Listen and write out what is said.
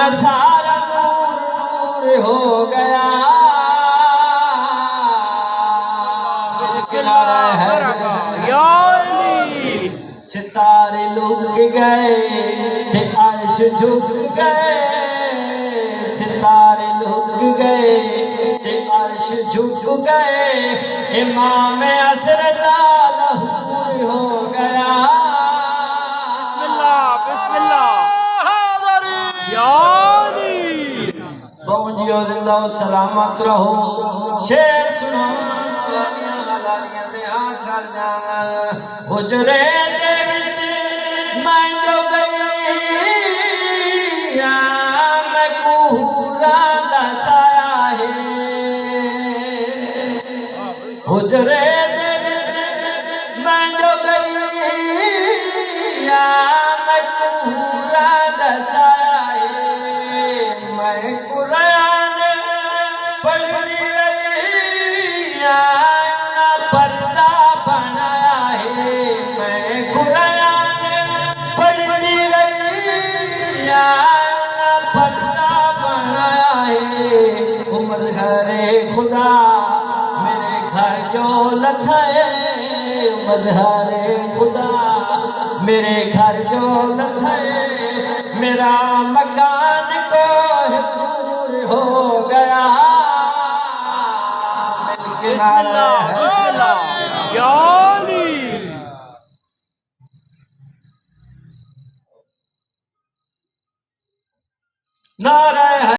में सारा नूर नूर हो गया। सितारे लुक गए थे अर्श झुक गए, सितारे लुक गए थे अर्श झुक गए, इमाम असर तालहूर हो गया। बिस्मिल्लाह बिस्मिल्लाह जियो जिंदा सलामत रहो। शेर सुनो हुजरे दे विच मैं जो गई, मैं कूरा दा साया है। हुजरे दे विच मैं जो गई, मैं कूरा दा साया है। मैं कुरान पढ़ती रही, ना पर्दा बनाया है। मैं कुरान पढ़ती रही, ना पर्दा बनाया है। मज़हरे खुदा मेरे घर जो लथाए, मज़हरे खुदा मेरे घर जो लथाए, मेरा मकान को दूर हो गया। नारा